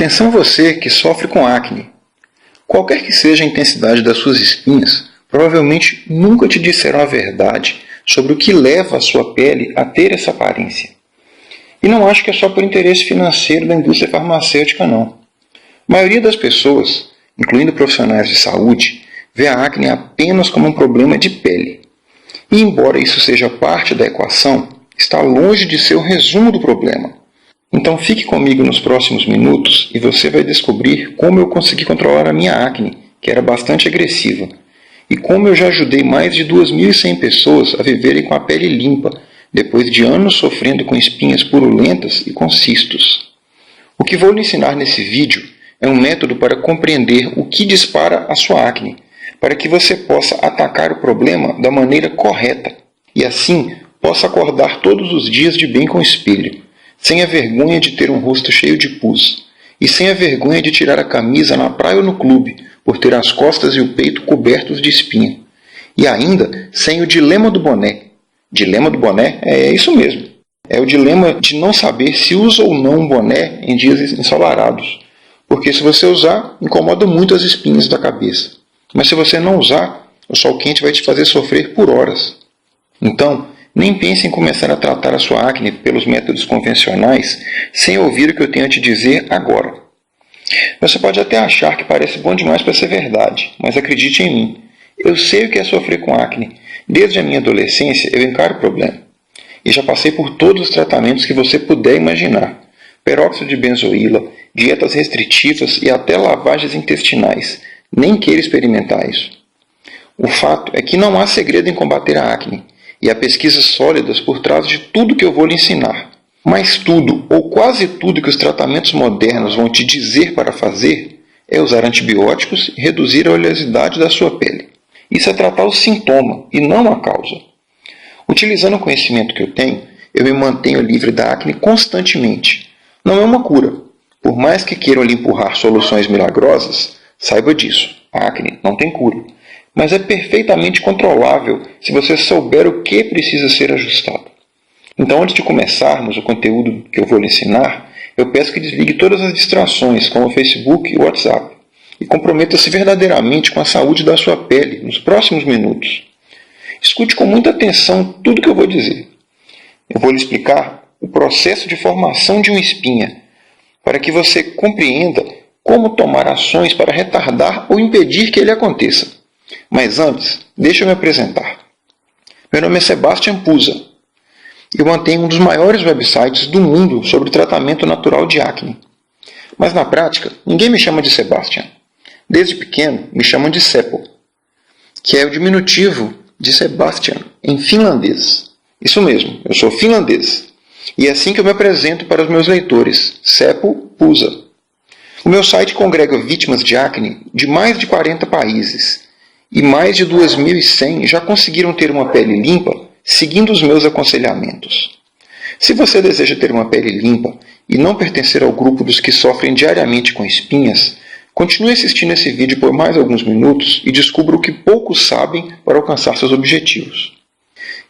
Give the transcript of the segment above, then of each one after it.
Atenção você que sofre com acne. Qualquer que seja a intensidade das suas espinhas, provavelmente nunca te disseram a verdade sobre o que leva a sua pele a ter essa aparência. E não acho que é só por interesse financeiro da indústria farmacêutica, não. A maioria das pessoas, incluindo profissionais de saúde, vê a acne apenas como um problema de pele. E embora isso seja parte da equação, está longe de ser o resumo do problema. Então fique comigo nos próximos minutos e você vai descobrir como eu consegui controlar a minha acne, que era bastante agressiva, e como eu já ajudei mais de 2.100 pessoas a viverem com a pele limpa, depois de anos sofrendo com espinhas purulentas e com cistos. O que vou lhe ensinar nesse vídeo é um método para compreender o que dispara a sua acne, para que você possa atacar o problema da maneira correta e assim possa acordar todos os dias de bem com o espelho, sem a vergonha de ter um rosto cheio de pus e sem a vergonha de tirar a camisa na praia ou no clube por ter as costas e o peito cobertos de espinha. E ainda sem o dilema do boné. Dilema do boné é isso mesmo. É o dilema de não saber se usa ou não um boné em dias ensolarados. Porque se você usar, incomoda muito as espinhas da cabeça. Mas se você não usar, o sol quente vai te fazer sofrer por horas. Então, nem pense em começar a tratar a sua acne pelos métodos convencionais sem ouvir o que eu tenho a te dizer agora. Você pode até achar que parece bom demais para ser verdade, mas acredite em mim. Eu sei o que é sofrer com acne. Desde a minha adolescência eu encaro o problema. E já passei por todos os tratamentos que você puder imaginar. Peróxido de benzoíla, dietas restritivas e até lavagens intestinais. Nem queira experimentar isso. O fato é que não há segredo em combater a acne. E há pesquisas sólidas por trás de tudo que eu vou lhe ensinar. Mas tudo, ou quase tudo que os tratamentos modernos vão te dizer para fazer, é usar antibióticos e reduzir a oleosidade da sua pele. Isso é tratar o sintoma e não a causa. Utilizando o conhecimento que eu tenho, eu me mantenho livre da acne constantemente. Não é uma cura. Por mais que queiram lhe empurrar soluções milagrosas, saiba disso. A acne não tem cura. Mas é perfeitamente controlável se você souber o que precisa ser ajustado. Então, antes de começarmos o conteúdo que eu vou lhe ensinar, eu peço que desligue todas as distrações, como o Facebook e o WhatsApp, e comprometa-se verdadeiramente com a saúde da sua pele nos próximos minutos. Escute com muita atenção tudo que eu vou dizer. Eu vou lhe explicar o processo de formação de uma espinha, para que você compreenda como tomar ações para retardar ou impedir que ele aconteça. Mas antes, deixa eu me apresentar. Meu nome é Sebastian Pusa. Eu mantenho um dos maiores websites do mundo sobre tratamento natural de acne. Mas na prática, ninguém me chama de Sebastian. Desde pequeno, me chamam de Seppo, que é o diminutivo de Sebastian em finlandês. Isso mesmo, eu sou finlandês. E é assim que eu me apresento para os meus leitores, Seppo Pusa. O meu site congrega vítimas de acne de mais de 40 países. E mais de 2.100 já conseguiram ter uma pele limpa seguindo os meus aconselhamentos. Se você deseja ter uma pele limpa e não pertencer ao grupo dos que sofrem diariamente com espinhas, continue assistindo esse vídeo por mais alguns minutos e descubra o que poucos sabem para alcançar seus objetivos.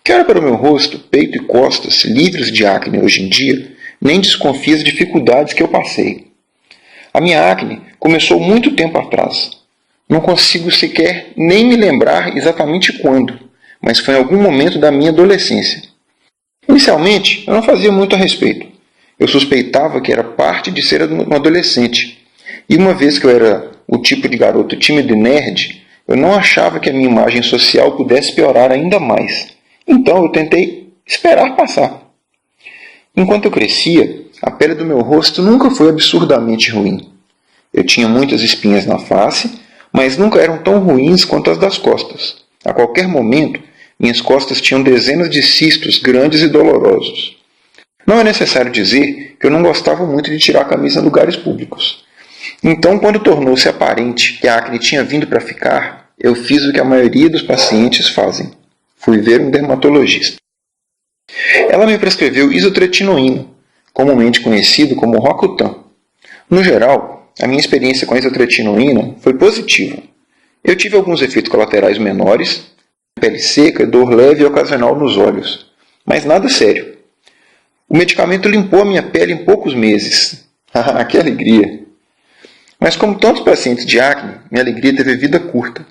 Que olha para o meu rosto, peito e costas livres de acne hoje em dia, nem desconfie das dificuldades que eu passei. A minha acne começou muito tempo atrás. Não consigo sequer nem me lembrar exatamente quando, mas foi em algum momento da minha adolescência. Inicialmente, eu não fazia muito a respeito. Eu suspeitava que era parte de ser um adolescente. E uma vez que eu era o tipo de garoto tímido e nerd, eu não achava que a minha imagem social pudesse piorar ainda mais. Então eu tentei esperar passar. Enquanto eu crescia, a pele do meu rosto nunca foi absurdamente ruim. Eu tinha muitas espinhas na face, mas nunca eram tão ruins quanto as das costas. A qualquer momento, minhas costas tinham dezenas de cistos grandes e dolorosos. Não é necessário dizer que eu não gostava muito de tirar a camisa em lugares públicos. Então, quando tornou-se aparente que a acne tinha vindo para ficar, eu fiz o que a maioria dos pacientes fazem. Fui ver um dermatologista. Ela me prescreveu isotretinoína, comumente conhecido como Roacutan. No geral, a minha experiência com a isotretinoína foi positiva. Eu tive alguns efeitos colaterais menores, pele seca, dor leve e ocasional nos olhos, mas nada sério. O medicamento limpou a minha pele em poucos meses. Que alegria! Mas como tantos pacientes de acne, minha alegria teve vida curta.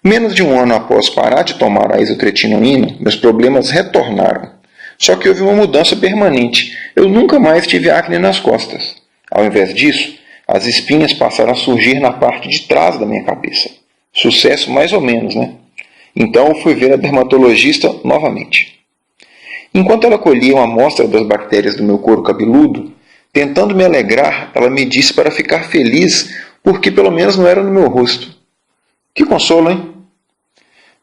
Menos de um ano após parar de tomar a isotretinoína, meus problemas retornaram. Só que houve uma mudança permanente. Eu nunca mais tive acne nas costas. Ao invés disso, as espinhas passaram a surgir na parte de trás da minha cabeça. Sucesso mais ou menos, né? Então eu fui ver a dermatologista novamente. Enquanto ela colhia uma amostra das bactérias do meu couro cabeludo, tentando me alegrar, ela me disse para ficar feliz, porque pelo menos não era no meu rosto. Que consolo, hein?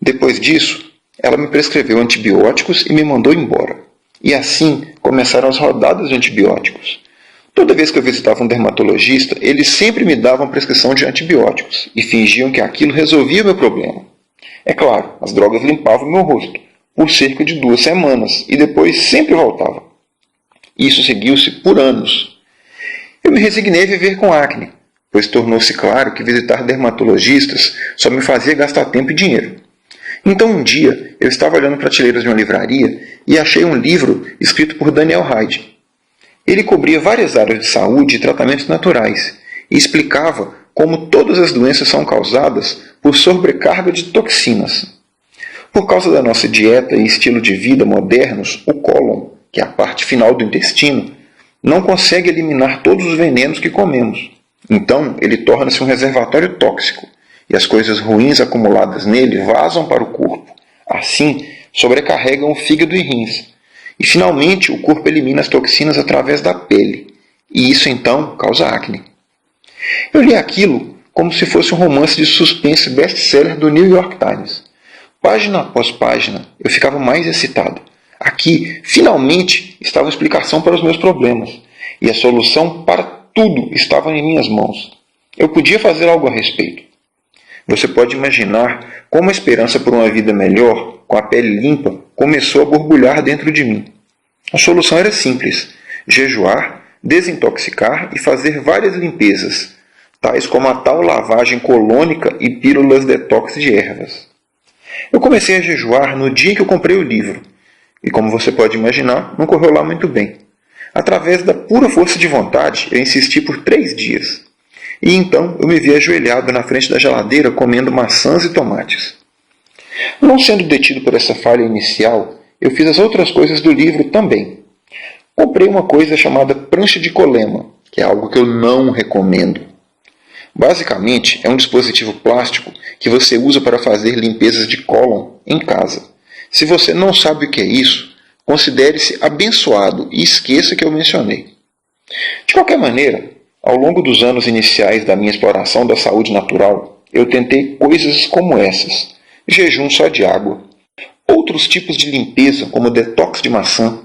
Depois disso, ela me prescreveu antibióticos e me mandou embora. E assim começaram as rodadas de antibióticos. Toda vez que eu visitava um dermatologista, eles sempre me davam prescrição de antibióticos e fingiam que aquilo resolvia o meu problema. É claro, as drogas limpavam meu rosto por cerca de 2 semanas e depois sempre voltava. Isso seguiu-se por anos. Eu me resignei a viver com acne, pois tornou-se claro que visitar dermatologistas só me fazia gastar tempo e dinheiro. Então um dia eu estava olhando prateleiras de uma livraria e achei um livro escrito por Daniel Hyde. Ele cobria várias áreas de saúde e tratamentos naturais e explicava como todas as doenças são causadas por sobrecarga de toxinas. Por causa da nossa dieta e estilo de vida modernos, o cólon, que é a parte final do intestino, não consegue eliminar todos os venenos que comemos. Então, ele torna-se um reservatório tóxico, e as coisas ruins acumuladas nele vazam para o corpo. Assim, sobrecarregam o fígado e rins. E, finalmente, o corpo elimina as toxinas através da pele. E isso, então, causa acne. Eu li aquilo como se fosse um romance de suspense best-seller do New York Times. Página após página, eu ficava mais excitado. Aqui, finalmente, estava a explicação para os meus problemas. E a solução para tudo estava em minhas mãos. Eu podia fazer algo a respeito. Você pode imaginar como a esperança por uma vida melhor, com a pele limpa, começou a borbulhar dentro de mim. A solução era simples: jejuar, desintoxicar e fazer várias limpezas, tais como a tal lavagem colônica e pílulas detox de ervas. Eu comecei a jejuar no dia em que eu comprei o livro, e como você pode imaginar, não correu lá muito bem. Através da pura força de vontade, eu insisti por 3 dias. E então eu me vi ajoelhado na frente da geladeira comendo maçãs e tomates. Não sendo detido por essa falha inicial, eu fiz as outras coisas do livro também. Comprei uma coisa chamada prancha de colema, que é algo que eu não recomendo. Basicamente, é um dispositivo plástico que você usa para fazer limpezas de cólon em casa. Se você não sabe o que é isso, considere-se abençoado e esqueça que eu mencionei. De qualquer maneira, ao longo dos anos iniciais da minha exploração da saúde natural, eu tentei coisas como essas: jejum só de água, outros tipos de limpeza como detox de maçã,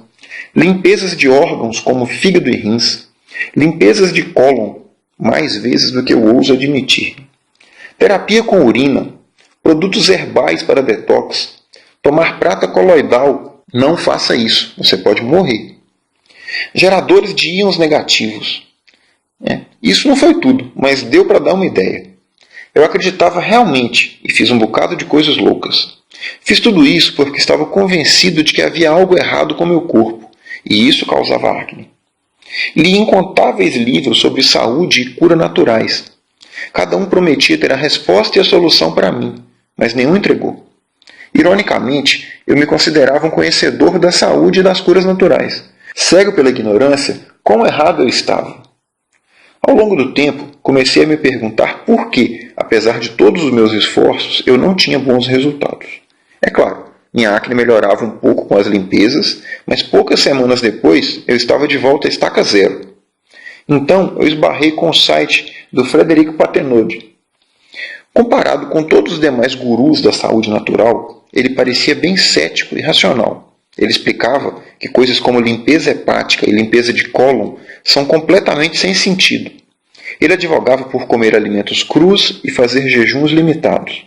limpezas de órgãos como fígado e rins, limpezas de cólon, mais vezes do que eu ouso admitir, terapia com urina, produtos herbais para detox, tomar prata coloidal. Não faça isso, você pode morrer. Geradores de íons negativos. Isso não foi tudo, mas deu para dar uma ideia. Eu acreditava realmente e fiz um bocado de coisas loucas. Fiz tudo isso porque estava convencido de que havia algo errado com meu corpo, e isso causava acne. Li incontáveis livros sobre saúde e cura naturais. Cada um prometia ter a resposta e a solução para mim, mas nenhum entregou. Ironicamente, eu me considerava um conhecedor da saúde e das curas naturais. Cego pela ignorância, quão errado eu estava. Ao longo do tempo, comecei a me perguntar por que, apesar de todos os meus esforços, eu não tinha bons resultados. É claro, minha acne melhorava um pouco com as limpezas, mas poucas semanas depois eu estava de volta à estaca zero. Então eu esbarrei com o site do Frederico Patenaude. Comparado com todos os demais gurus da saúde natural, ele parecia bem cético e racional. Ele explicava que coisas como limpeza hepática e limpeza de cólon são completamente sem sentido. Ele advogava por comer alimentos crus e fazer jejuns limitados.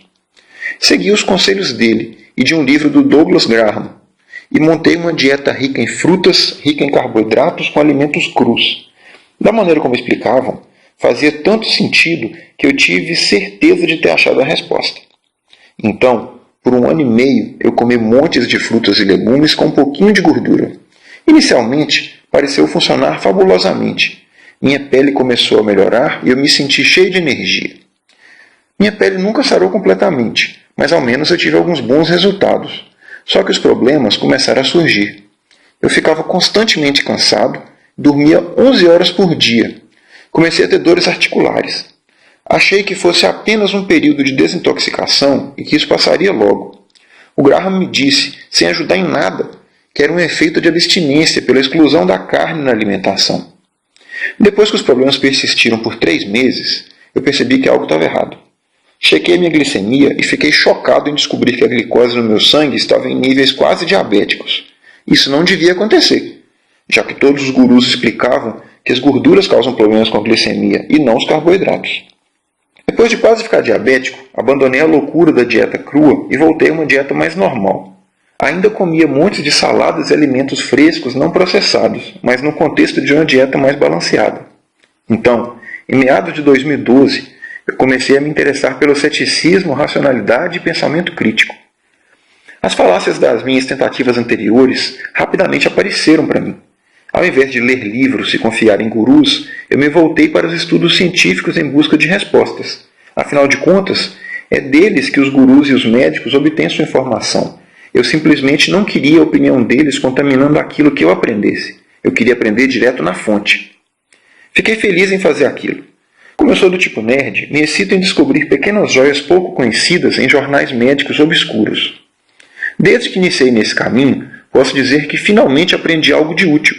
Segui os conselhos dele e de um livro do Douglas Graham, e montei uma dieta rica em frutas, rica em carboidratos com alimentos crus. Da maneira como explicavam, fazia tanto sentido que eu tive certeza de ter achado a resposta. Então, por 1 ano e meio, eu comi montes de frutas e legumes com um pouquinho de gordura. Inicialmente, pareceu funcionar fabulosamente. minha pele começou a melhorar e eu me senti cheio de energia. Minha pele nunca sarou completamente, mas ao menos eu tive alguns bons resultados. Só que os problemas começaram a surgir. Eu ficava constantemente cansado, dormia 11 horas por dia. Comecei a ter dores articulares. Achei que fosse apenas um período de desintoxicação e que isso passaria logo. O Graham me disse, sem ajudar em nada, que era um efeito de abstinência pela exclusão da carne na alimentação. Depois que os problemas persistiram por 3 meses, eu percebi que algo estava errado. Chequei minha glicemia e fiquei chocado em descobrir que a glicose no meu sangue estava em níveis quase diabéticos. Isso não devia acontecer, já que todos os gurus explicavam que as gorduras causam problemas com a glicemia e não os carboidratos. Depois de quase ficar diabético, abandonei a loucura da dieta crua e voltei a uma dieta mais normal. Ainda comia montes de saladas e alimentos frescos não processados, mas no contexto de uma dieta mais balanceada. Então, em meados de 2012, eu comecei a me interessar pelo ceticismo, racionalidade e pensamento crítico. As falácias das minhas tentativas anteriores rapidamente apareceram para mim. Ao invés de ler livros e confiar em gurus, eu me voltei para os estudos científicos em busca de respostas. Afinal de contas, é deles que os gurus e os médicos obtêm sua informação. Eu simplesmente não queria a opinião deles contaminando aquilo que eu aprendesse. Eu queria aprender direto na fonte. Fiquei feliz em fazer aquilo. Como eu sou do tipo nerd, me excito em descobrir pequenas joias pouco conhecidas em jornais médicos obscuros. Desde que iniciei nesse caminho, posso dizer que finalmente aprendi algo de útil.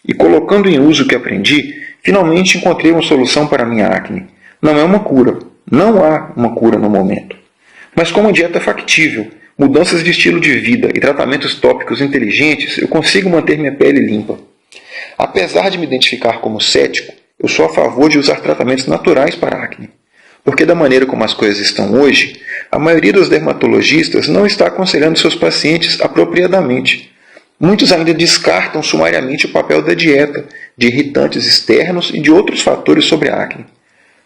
E colocando em uso o que aprendi, finalmente encontrei uma solução para a minha acne. Não é uma cura. Não há uma cura no momento. Mas com uma dieta factível, mudanças de estilo de vida e tratamentos tópicos inteligentes, eu consigo manter minha pele limpa. Apesar de me identificar como cético, eu sou a favor de usar tratamentos naturais para a acne. Porque da maneira como as coisas estão hoje, a maioria dos dermatologistas não está aconselhando seus pacientes apropriadamente. Muitos ainda descartam sumariamente o papel da dieta, de irritantes externos e de outros fatores sobre a acne.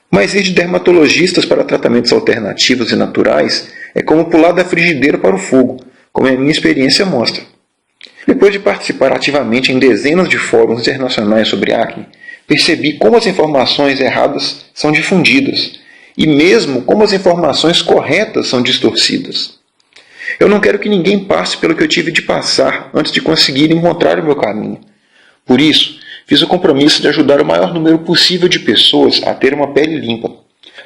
Mas ir de dermatologistas para tratamentos alternativos e naturais é como pular da frigideira para o fogo, como a minha experiência mostra. Depois de participar ativamente em dezenas de fóruns internacionais sobre acne, percebi como as informações erradas são difundidas e mesmo como as informações corretas são distorcidas. Eu não quero que ninguém passe pelo que eu tive de passar antes de conseguir encontrar o meu caminho. Por isso, fiz o compromisso de ajudar o maior número possível de pessoas a ter uma pele limpa.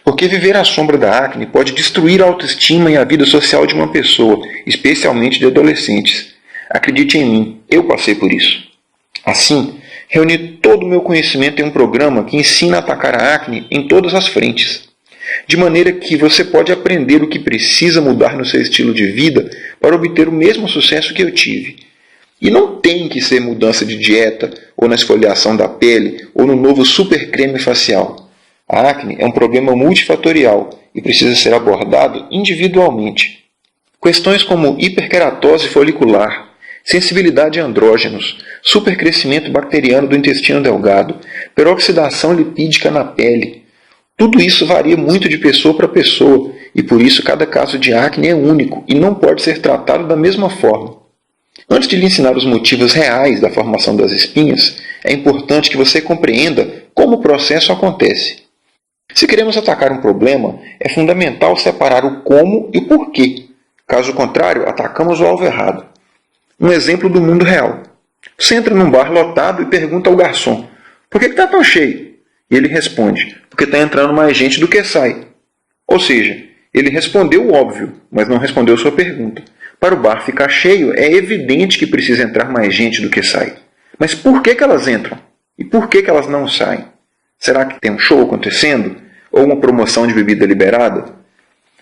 Porque viver à sombra da acne pode destruir a autoestima e a vida social de uma pessoa, especialmente de adolescentes. Acredite em mim, eu passei por isso. Assim, reuni todo o meu conhecimento em um programa que ensina a atacar a acne em todas as frentes. De maneira que você pode aprender o que precisa mudar no seu estilo de vida para obter o mesmo sucesso que eu tive. E não tem que ser mudança de dieta, ou na esfoliação da pele, ou no novo super creme facial. A acne é um problema multifatorial e precisa ser abordado individualmente. Questões como hiperkeratose folicular, sensibilidade a andrógenos, supercrescimento bacteriano do intestino delgado, peroxidação lipídica na pele. Tudo isso varia muito de pessoa para pessoa e por isso cada caso de acne é único e não pode ser tratado da mesma forma. Antes de lhe ensinar os motivos reais da formação das espinhas, é importante que você compreenda como o processo acontece. Se queremos atacar um problema, é fundamental separar o como e o porquê. Caso contrário, atacamos o alvo errado. Um exemplo do mundo real. Você entra num bar lotado e pergunta ao garçom: por que está tão cheio? E ele responde: porque está entrando mais gente do que sai. Ou seja, ele respondeu o óbvio, mas não respondeu sua pergunta. Para o bar ficar cheio, é evidente que precisa entrar mais gente do que sai. Mas por que elas entram? E por que elas não saem? Será que tem um show acontecendo? Ou uma promoção de bebida liberada?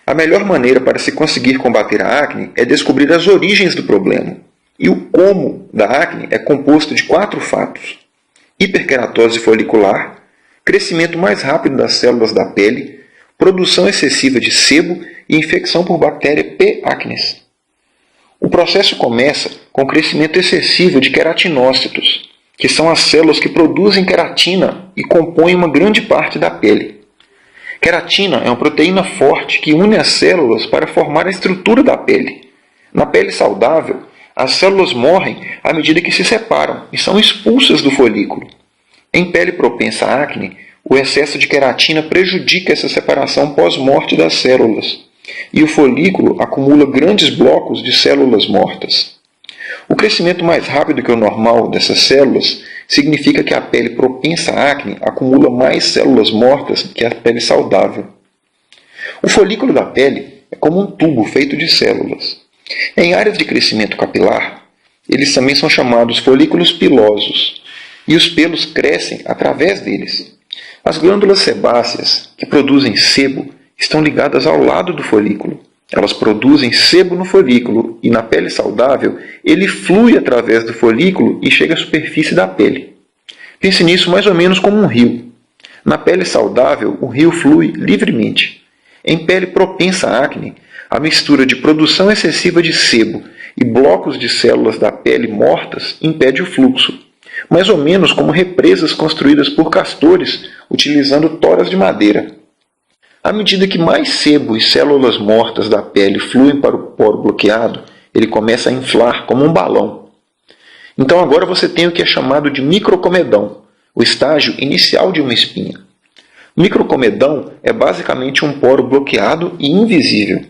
A melhor maneira para se conseguir combater a acne é descobrir as origens do problema. E o como da acne é composto de 4 fatos: hiperkeratose folicular, crescimento mais rápido das células da pele, produção excessiva de sebo e infecção por bactéria P. acnes. O processo começa com o crescimento excessivo de queratinócitos, que são as células que produzem queratina e compõem uma grande parte da pele. Queratina é uma proteína forte que une as células para formar a estrutura da pele. Na pele saudável, as células morrem à medida que se separam e são expulsas do folículo. Em pele propensa à acne, o excesso de queratina prejudica essa separação pós-morte das células, e o folículo acumula grandes blocos de células mortas. O crescimento mais rápido que o normal dessas células significa que a pele propensa à acne acumula mais células mortas que a pele saudável. O folículo da pele é como um tubo feito de células. Em áreas de crescimento capilar, eles também são chamados folículos pilosos, e os pelos crescem através deles. As glândulas sebáceas, que produzem sebo, estão ligadas ao lado do folículo. Elas produzem sebo no folículo e, na pele saudável, ele flui através do folículo e chega à superfície da pele. Pense nisso mais ou menos como um rio. Na pele saudável, o rio flui livremente. Em pele propensa à acne, a mistura de produção excessiva de sebo e blocos de células da pele mortas impede o fluxo, mais ou menos como represas construídas por castores utilizando toras de madeira. À medida que mais sebo e células mortas da pele fluem para o poro bloqueado, ele começa a inflar como um balão. Então agora você tem o que é chamado de microcomedão, o estágio inicial de uma espinha. Microcomedão é basicamente um poro bloqueado e invisível.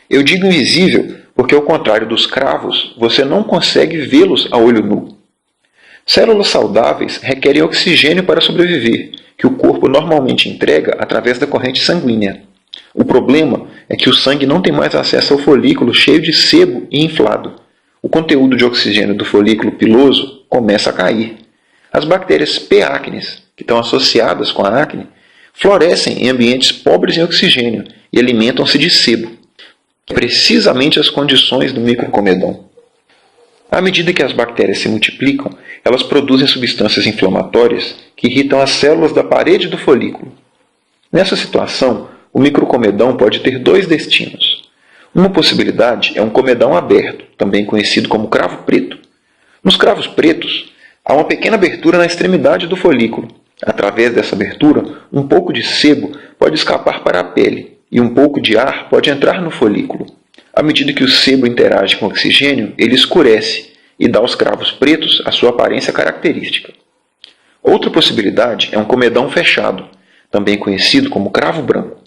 Eu digo invisível porque, ao contrário dos cravos, você não consegue vê-los a olho nu. Células saudáveis requerem oxigênio para sobreviver, que o corpo normalmente entrega através da corrente sanguínea. O problema é que o sangue não tem mais acesso ao folículo cheio de sebo e inflado. O conteúdo de oxigênio do folículo piloso começa a cair. As bactérias P. acnes, que estão associadas com a acne, florescem em ambientes pobres em oxigênio e alimentam-se de sebo, precisamente as condições do microcomedão. À medida que as bactérias se multiplicam, elas produzem substâncias inflamatórias que irritam as células da parede do folículo. Nessa situação, o microcomedão pode ter dois destinos. Uma possibilidade é um comedão aberto, também conhecido como cravo preto. Nos cravos pretos, há uma pequena abertura na extremidade do folículo. Através dessa abertura, um pouco de sebo pode escapar para a pele e um pouco de ar pode entrar no folículo. À medida que o sebo interage com o oxigênio, ele escurece e dá aos cravos pretos a sua aparência característica. Outra possibilidade é um comedão fechado, também conhecido como cravo branco.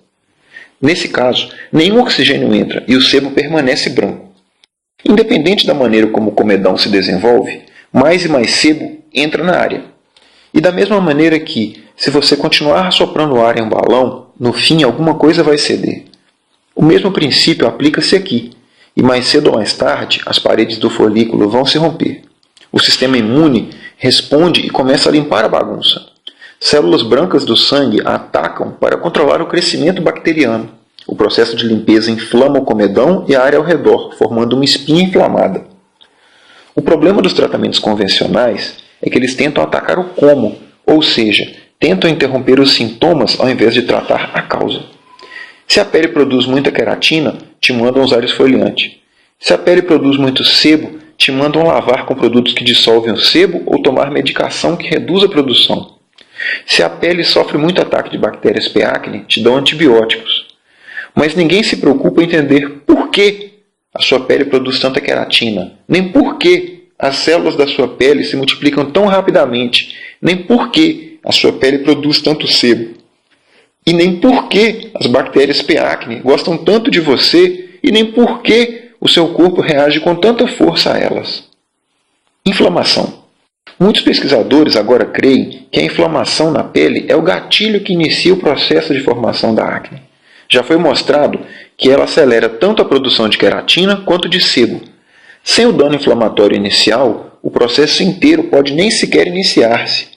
Nesse caso, nenhum oxigênio entra e o sebo permanece branco. Independente da maneira como o comedão se desenvolve, mais e mais sebo entra na área. E da mesma maneira que, se você continuar assoprando ar em um balão, no fim alguma coisa vai ceder. O mesmo princípio aplica-se aqui, e mais cedo ou mais tarde as paredes do folículo vão se romper. O sistema imune responde e começa a limpar a bagunça. Células brancas do sangue atacam para controlar o crescimento bacteriano. O processo de limpeza inflama o comedão e a área ao redor, formando uma espinha inflamada. O problema dos tratamentos convencionais é que eles tentam atacar o como, ou seja, tentam interromper os sintomas ao invés de tratar a causa. Se a pele produz muita queratina, te mandam usar esfoliante. Se a pele produz muito sebo, te mandam lavar com produtos que dissolvem o sebo ou tomar medicação que reduz a produção. Se a pele sofre muito ataque de bactérias P. acne, te dão antibióticos. Mas ninguém se preocupa em entender por que a sua pele produz tanta queratina, nem por que as células da sua pele se multiplicam tão rapidamente, nem por que a sua pele produz tanto sebo. E nem por que as bactérias P. acne gostam tanto de você e nem por que o seu corpo reage com tanta força a elas. Inflamação. Muitos pesquisadores agora creem que a inflamação na pele é o gatilho que inicia o processo de formação da acne. Já foi mostrado que ela acelera tanto a produção de queratina quanto de sebo. Sem o dano inflamatório inicial, o processo inteiro pode nem sequer iniciar-se.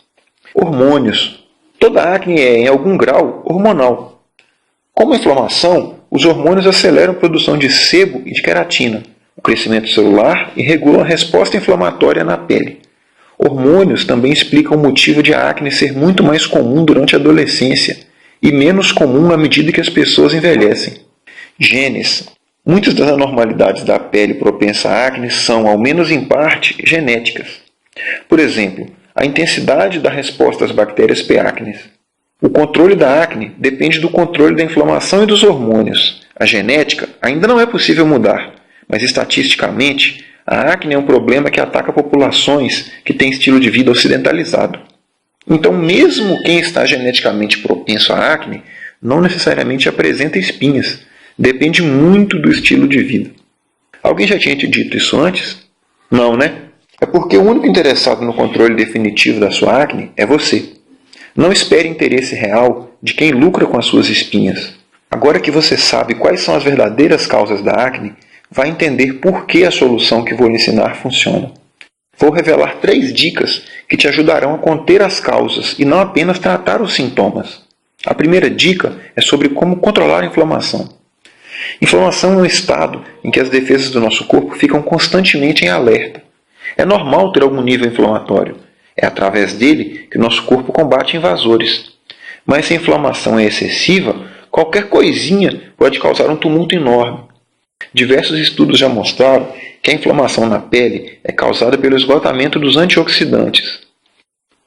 Hormônios. Toda acne é, em algum grau, hormonal. Como a inflamação, os hormônios aceleram a produção de sebo e de queratina, o crescimento celular e regulam a resposta inflamatória na pele. Hormônios também explicam o motivo de a acne ser muito mais comum durante a adolescência e menos comum à medida que as pessoas envelhecem. Genes. Muitas das anormalidades da pele propensa à acne são, ao menos em parte, genéticas. Por exemplo, a intensidade da resposta às bactérias P. acnes. O controle da acne depende do controle da inflamação e dos hormônios. A genética ainda não é possível mudar, mas estatisticamente, a acne é um problema que ataca populações que têm estilo de vida ocidentalizado. Então, mesmo quem está geneticamente propenso à acne, não necessariamente apresenta espinhas. Depende muito do estilo de vida. Alguém já tinha te dito isso antes? Não, né? É porque o único interessado no controle definitivo da sua acne é você. Não espere interesse real de quem lucra com as suas espinhas. Agora que você sabe quais são as verdadeiras causas da acne, vai entender por que a solução que vou lhe ensinar funciona. Vou revelar 3 dicas que te ajudarão a conter as causas e não apenas tratar os sintomas. A primeira dica é sobre como controlar a inflamação. Inflamação é um estado em que as defesas do nosso corpo ficam constantemente em alerta. É normal ter algum nível inflamatório. É através dele que o nosso corpo combate invasores. Mas se a inflamação é excessiva, qualquer coisinha pode causar um tumulto enorme. Diversos estudos já mostraram que a inflamação na pele é causada pelo esgotamento dos antioxidantes.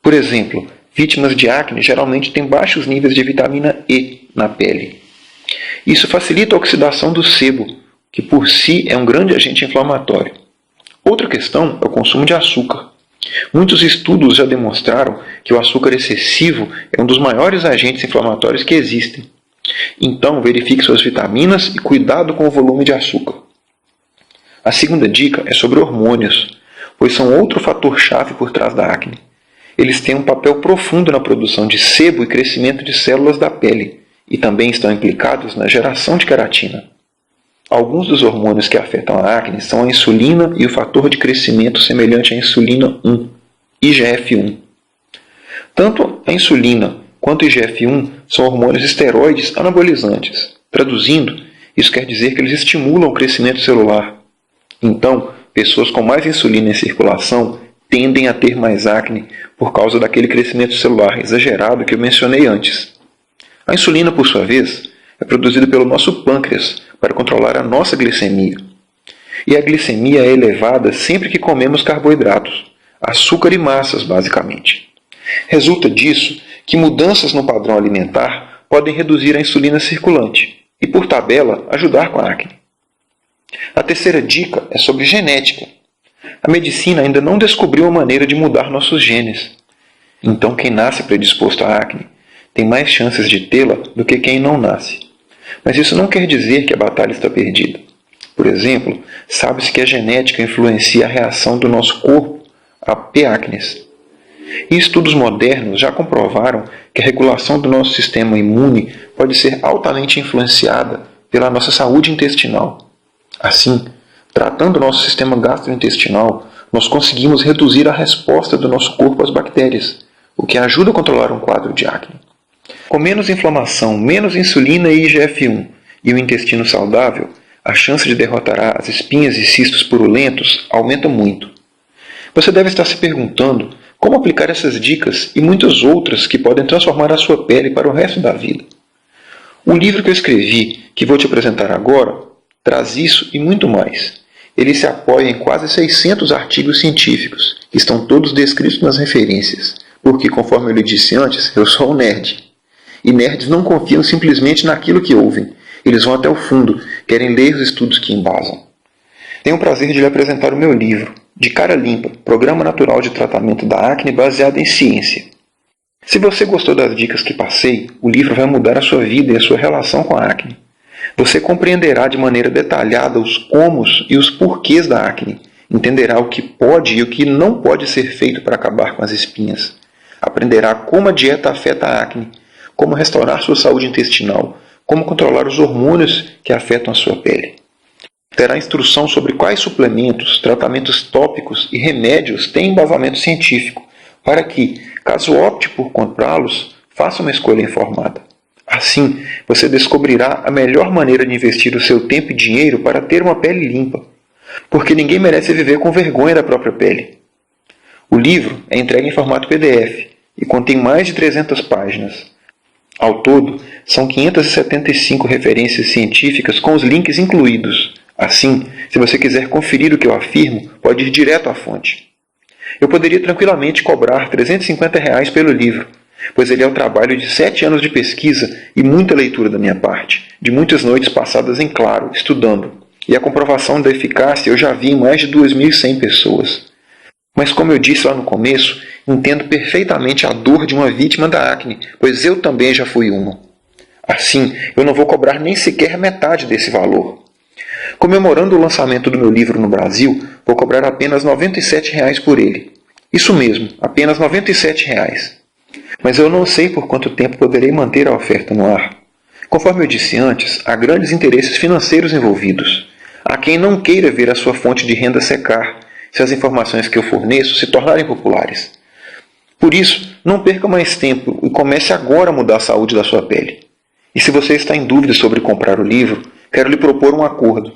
Por exemplo, vítimas de acne geralmente têm baixos níveis de vitamina E na pele. Isso facilita a oxidação do sebo, que por si é um grande agente inflamatório. Outra questão é o consumo de açúcar. Muitos estudos já demonstraram que o açúcar excessivo é um dos maiores agentes inflamatórios que existem. Então, verifique suas vitaminas e cuidado com o volume de açúcar. A segunda dica é sobre hormônios, pois são outro fator-chave por trás da acne. Eles têm um papel profundo na produção de sebo e crescimento de células da pele, e também estão implicados na geração de queratina. Alguns dos hormônios que afetam a acne são a insulina e o fator de crescimento semelhante à insulina 1, IGF-1. Tanto a insulina quanto o IGF-1 são hormônios esteroides anabolizantes. Traduzindo, isso quer dizer que eles estimulam o crescimento celular. Então, pessoas com mais insulina em circulação tendem a ter mais acne por causa daquele crescimento celular exagerado que eu mencionei antes. A insulina, por sua vez, é produzida pelo nosso pâncreas para controlar a nossa glicemia. E a glicemia é elevada sempre que comemos carboidratos, açúcar e massas, basicamente. Resulta disso que mudanças no padrão alimentar podem reduzir a insulina circulante e, por tabela, ajudar com a acne. A terceira dica é sobre genética. A medicina ainda não descobriu a maneira de mudar nossos genes. Então, quem nasce predisposto à acne tem mais chances de tê-la do que quem não nasce. Mas isso não quer dizer que a batalha está perdida. Por exemplo, sabe-se que a genética influencia a reação do nosso corpo a P. acnes. E estudos modernos já comprovaram que a regulação do nosso sistema imune pode ser altamente influenciada pela nossa saúde intestinal. Assim, tratando o nosso sistema gastrointestinal, nós conseguimos reduzir a resposta do nosso corpo às bactérias, o que ajuda a controlar um quadro de acne. Com menos inflamação, menos insulina e IGF-1 e o intestino saudável, a chance de derrotar as espinhas e cistos purulentos aumenta muito. Você deve estar se perguntando como aplicar essas dicas e muitas outras que podem transformar a sua pele para o resto da vida. O livro que eu escrevi, que vou te apresentar agora, traz isso e muito mais. Ele se apoia em quase 600 artigos científicos, que estão todos descritos nas referências, porque, conforme eu lhe disse antes, eu sou um nerd. E nerds não confiam simplesmente naquilo que ouvem. Eles vão até o fundo, querem ler os estudos que embasam. Tenho o prazer de lhe apresentar o meu livro, De Cara Limpa, Programa Natural de Tratamento da Acne baseado em ciência. Se você gostou das dicas que passei, o livro vai mudar a sua vida e a sua relação com a acne. Você compreenderá de maneira detalhada os comos e os porquês da acne. Entenderá o que pode e o que não pode ser feito para acabar com as espinhas. Aprenderá como a dieta afeta a acne, como restaurar sua saúde intestinal, como controlar os hormônios que afetam a sua pele. Terá instrução sobre quais suplementos, tratamentos tópicos e remédios têm embasamento científico, para que, caso opte por comprá-los, faça uma escolha informada. Assim, você descobrirá a melhor maneira de investir o seu tempo e dinheiro para ter uma pele limpa, porque ninguém merece viver com vergonha da própria pele. O livro é entregue em formato PDF e contém mais de 300 páginas. Ao todo, são 575 referências científicas com os links incluídos. Assim, se você quiser conferir o que eu afirmo, pode ir direto à fonte. Eu poderia tranquilamente cobrar R$350 pelo livro, pois ele é o trabalho de 7 anos de pesquisa e muita leitura da minha parte, de muitas noites passadas em claro, estudando. E a comprovação da eficácia eu já vi em mais de 2.100 pessoas. Mas como eu disse lá no começo, entendo perfeitamente a dor de uma vítima da acne, pois eu também já fui uma. Assim, eu não vou cobrar nem sequer metade desse valor. Comemorando o lançamento do meu livro no Brasil, vou cobrar apenas R$ 97 por ele. Isso mesmo, apenas R$ 97. Mas eu não sei por quanto tempo poderei manter a oferta no ar. Conforme eu disse antes, há grandes interesses financeiros envolvidos. Há quem não queira ver a sua fonte de renda secar, se as informações que eu forneço se tornarem populares. Por isso, não perca mais tempo e comece agora a mudar a saúde da sua pele. E se você está em dúvida sobre comprar o livro, quero lhe propor um acordo.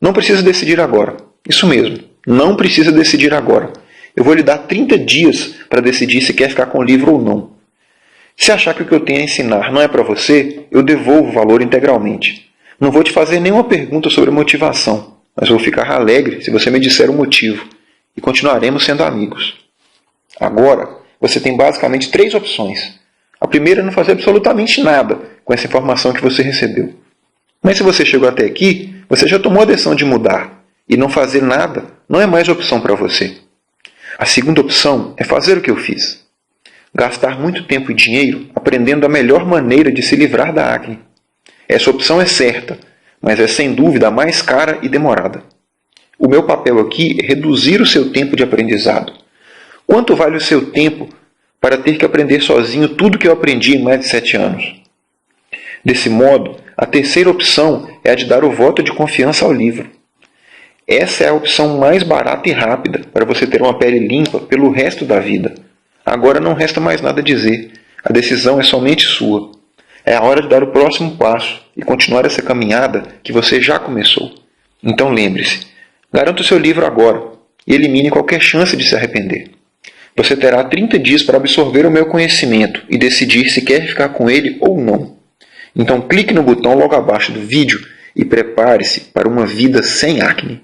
Não precisa decidir agora. Isso mesmo, não precisa decidir agora. Eu vou lhe dar 30 dias para decidir se quer ficar com o livro ou não. Se achar que o que eu tenho a ensinar não é para você, eu devolvo o valor integralmente. Não vou te fazer nenhuma pergunta sobre motivação, mas vou ficar alegre se você me disser o motivo, e continuaremos sendo amigos. Agora, você tem basicamente 3 opções. A primeira é não fazer absolutamente nada com essa informação que você recebeu. Mas se você chegou até aqui, você já tomou a decisão de mudar, e não fazer nada não é mais opção para você. A segunda opção é fazer o que eu fiz. Gastar muito tempo e dinheiro aprendendo a melhor maneira de se livrar da acne. Essa opção é certa, mas é sem dúvida a mais cara e demorada. O meu papel aqui é reduzir o seu tempo de aprendizado. Quanto vale o seu tempo para ter que aprender sozinho tudo que eu aprendi em mais de 7 anos? Desse modo, a terceira opção é a de dar o voto de confiança ao livro. Essa é a opção mais barata e rápida para você ter uma pele limpa pelo resto da vida. Agora não resta mais nada a dizer. A decisão é somente sua. É a hora de dar o próximo passo e continuar essa caminhada que você já começou. Então lembre-se, garanta o seu livro agora e elimine qualquer chance de se arrepender. Você terá 30 dias para absorver o meu conhecimento e decidir se quer ficar com ele ou não. Então clique no botão logo abaixo do vídeo e prepare-se para uma vida sem acne.